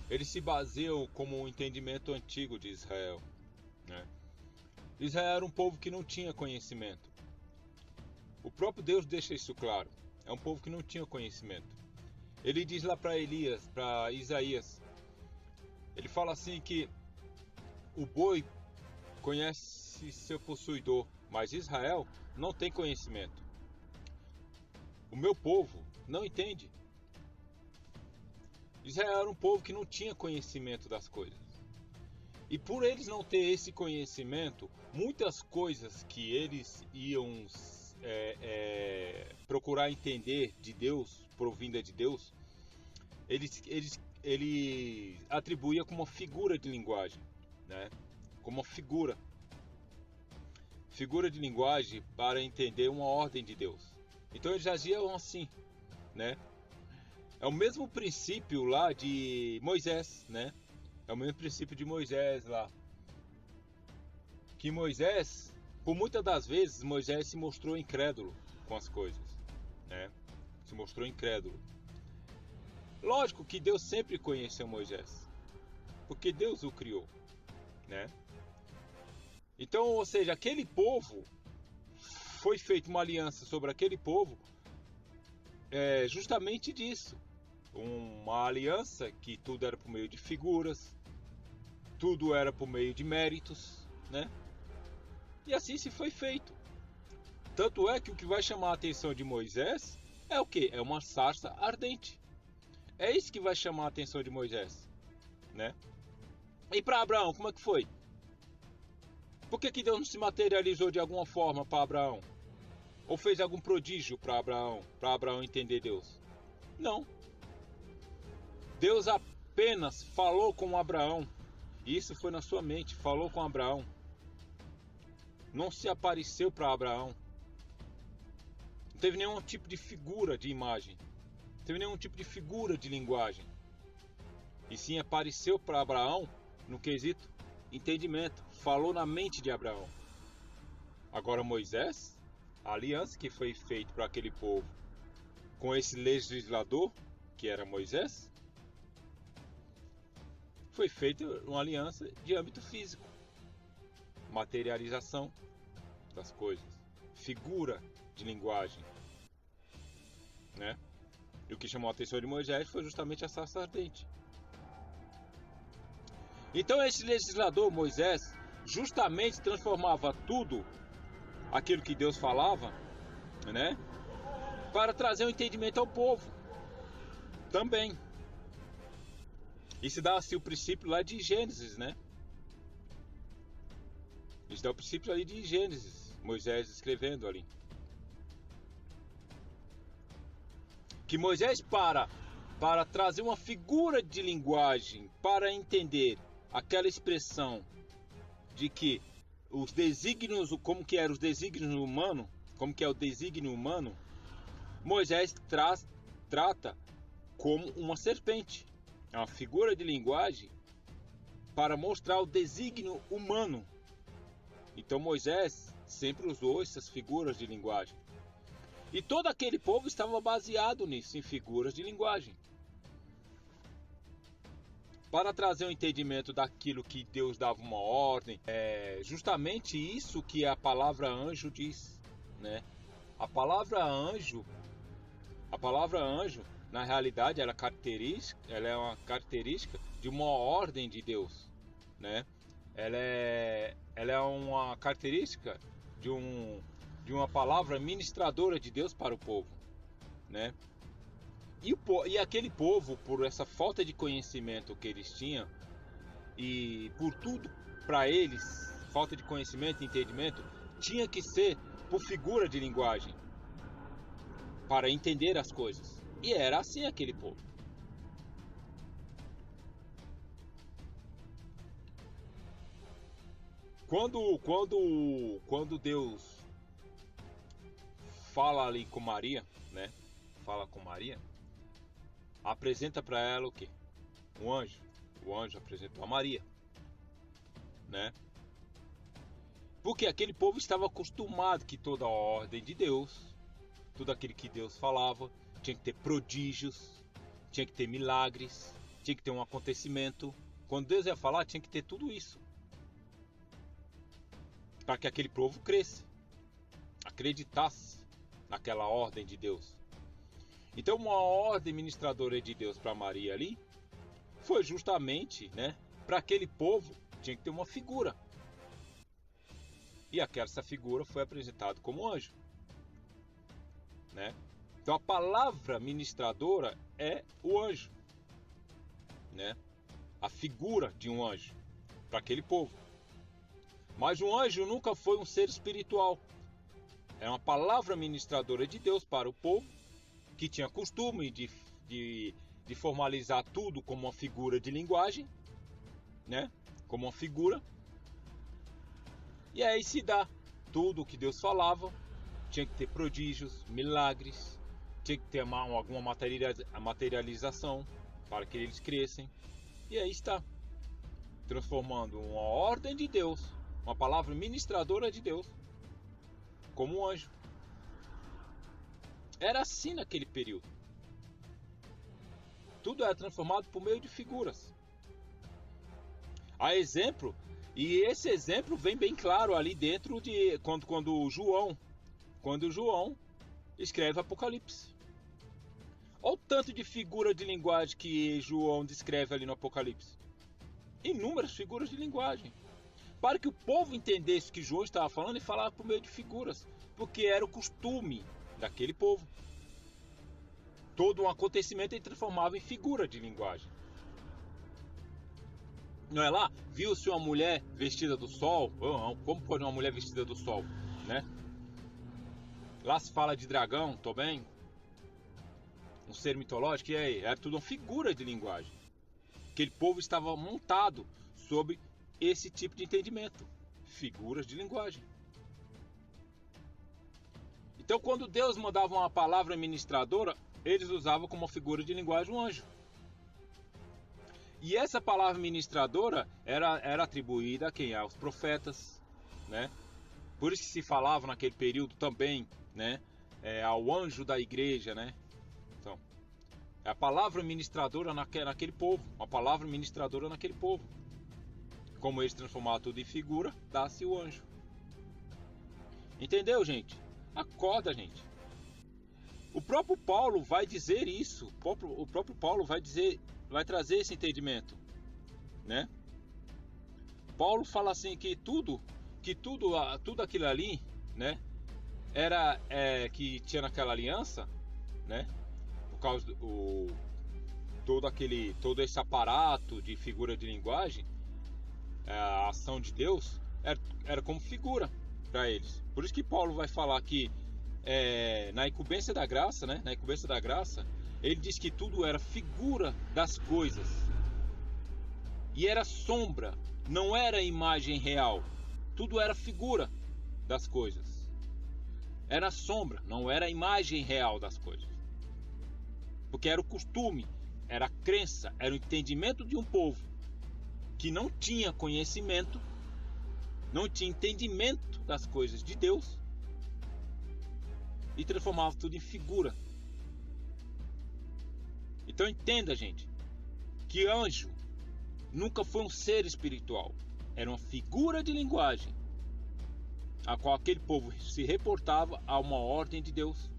eles se baseiam como um entendimento antigo de Israel, né? Israel era um povo que não tinha conhecimento. O próprio Deus deixa isso claro. É um povo que não tinha conhecimento. Ele diz lá para Elias, para Isaías, ele fala assim que o boi conhece seu possuidor, mas Israel não tem conhecimento. O meu povo não entende. Israel era um povo que não tinha conhecimento das coisas. E por eles não ter esse conhecimento, muitas coisas que eles iam procurar entender de Deus, provinda de Deus, ele atribuía como uma figura de linguagem, né? Como uma figura de linguagem para entender uma ordem de Deus. Então eles agiam assim, né? É o mesmo princípio lá de Moisés, né? É o mesmo princípio de Moisés lá. Que Moisés, por muitas das vezes, Moisés se mostrou incrédulo com as coisas, né? Se mostrou incrédulo. Lógico que Deus sempre conheceu Moisés, porque Deus o criou, né? Então, ou seja, aquele povo, foi feita uma aliança sobre aquele povo, justamente disso. Uma aliança que tudo era por meio de figuras, tudo era por meio de méritos, né? E assim se foi feito. Tanto é que o que vai chamar a atenção de Moisés é o quê? É uma sarça ardente. É isso que vai chamar a atenção de Moisés, né? E para Abraão, como é que foi? Por que Deus não se materializou de alguma forma para Abraão? Ou fez algum prodígio para Abraão entender Deus? Não. Deus apenas falou com Abraão. Isso foi na sua mente, falou com Abraão. Não se apareceu para Abraão. Não teve nenhum tipo de figura de imagem. Não teve nenhum tipo de figura de linguagem. E sim apareceu para Abraão no quesito entendimento. Falou na mente de Abraão. Agora Moisés, a aliança que foi feita para aquele povo com esse legislador, que era Moisés, foi feita uma aliança de âmbito físico. Materialização das coisas. Figura de linguagem, né? E o que chamou a atenção de Moisés foi justamente a sarça ardente. Então esse legislador Moisés justamente transformava tudo aquilo que Deus falava, né, para trazer um entendimento ao povo também. Isso dá-se o princípio lá de Gênesis, né? Isso dá o princípio ali de Gênesis, Moisés escrevendo ali. Que Moisés para trazer uma figura de linguagem para entender aquela expressão de que os desígnios, como que eram os desígnios humanos, como que é o desígnio humano, Moisés trata como uma serpente. É uma figura de linguagem para mostrar o desígnio humano. Então Moisés sempre usou essas figuras de linguagem. E todo aquele povo estava baseado nisso, em figuras de linguagem. Para trazer um entendimento daquilo que Deus dava uma ordem, é justamente isso que a palavra anjo diz, né? A palavra anjo, na realidade, ela é uma característica de uma ordem de Deus, né? Ela é uma característica de uma palavra ministradora de Deus para o povo, né? E aquele povo, por essa falta de conhecimento que eles tinham, e por tudo para eles, falta de conhecimento e entendimento, tinha que ser por figura de linguagem, para entender as coisas. E era assim aquele povo. Quando Deus fala ali com Maria, né? Fala com Maria, apresenta para ela o quê? Um anjo. O anjo apresentou a Maria, né? Porque aquele povo estava acostumado que toda a ordem de Deus, tudo aquilo que Deus falava, tinha que ter prodígios, tinha que ter milagres, tinha que ter um acontecimento. Quando Deus ia falar, tinha que ter tudo isso. Para que aquele povo cresça, acreditasse naquela ordem de Deus. Então uma ordem ministradora de Deus para Maria ali foi justamente, né, para aquele povo tinha que ter uma figura. E essa figura foi apresentada como anjo, né? Então a palavra ministradora é o anjo, né? A figura de um anjo para aquele povo. Mas um anjo nunca foi um ser espiritual. É uma palavra ministradora de Deus para o povo que tinha costume de formalizar tudo como uma figura de linguagem, né? Como uma figura. E aí se dá tudo o que Deus falava. Tinha que ter prodígios, milagres, tinha que ter alguma materialização para que eles crescem. E aí está, transformando uma ordem de Deus, uma palavra ministradora de Deus, como um anjo. Era assim naquele período. Tudo era transformado por meio de figuras. Há exemplo, e esse exemplo vem bem claro ali dentro de quando João escreve Apocalipse. Olha o tanto de figura de linguagem que João descreve ali no Apocalipse. Inúmeras figuras de linguagem. Para que o povo entendesse o que João estava falando e falava por meio de figuras. Porque era o costume daquele povo. Todo um acontecimento ele transformava em figura de linguagem. Não é lá? Viu-se uma mulher vestida do sol? Como pode uma mulher vestida do sol? Né? Lá se fala de dragão também. Um ser mitológico. E aí? Era tudo uma figura de linguagem. Aquele povo estava montado sobre esse tipo de entendimento. Figuras de linguagem. Então quando Deus mandava uma palavra ministradora, eles usavam como figura de linguagem um anjo. E essa palavra ministradora era atribuída a quem? Aos profetas, né? Por isso que se falava naquele período também, né? Ao anjo da igreja, né? Então, é a palavra ministradora naquele povo, uma palavra ministradora naquele povo. Como eles transformavam tudo em figura, dá-se o anjo. Entendeu, gente? Acorda, gente. O próprio Paulo vai dizer isso. O próprio Paulo vai trazer esse entendimento, né? Paulo fala assim que tudo aquilo ali, né? Era que tinha naquela aliança, né? Por causa todo esse aparato de figura de linguagem, a ação de Deus era como figura para eles. Por isso que Paulo vai falar que na incumbência da graça, né? Na incumbência da graça, ele diz que tudo era figura das coisas e era sombra, não era imagem real. Tudo era figura das coisas. Era sombra, não era imagem real das coisas. Porque era o costume, era a crença, era o entendimento de um povo que não tinha conhecimento, não tinha entendimento das coisas de Deus e transformava tudo em figura. Então entenda, gente, que anjo nunca foi um ser espiritual, era uma figura de linguagem a qual aquele povo se reportava a uma ordem de Deus.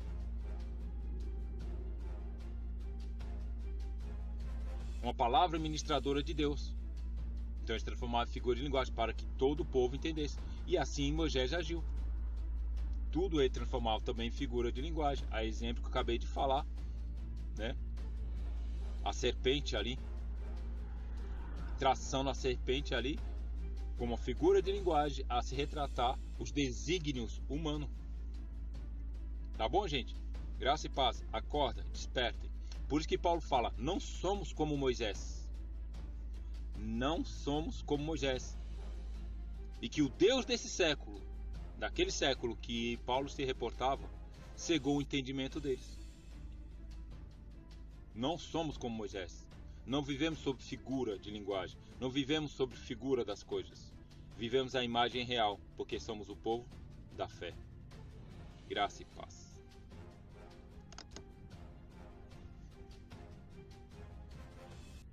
Uma palavra ministradora de Deus. Então eles transformavam em figura de linguagem para que todo o povo entendesse. E assim Moisés agiu. Tudo ele transformava também em figura de linguagem. A exemplo que eu acabei de falar, né? A serpente ali, traçando a serpente ali como uma figura de linguagem a se retratar os desígnios humanos. Tá bom, gente? Graça e paz. Acorda, despertem. Por isso que Paulo fala, não somos como Moisés. Não somos como Moisés. E que o Deus desse século, daquele século que Paulo se reportava, cegou o entendimento deles. Não somos como Moisés. Não vivemos sob figura de linguagem. Não vivemos sob figura das coisas. Vivemos a imagem real, porque somos o povo da fé. Graça e paz.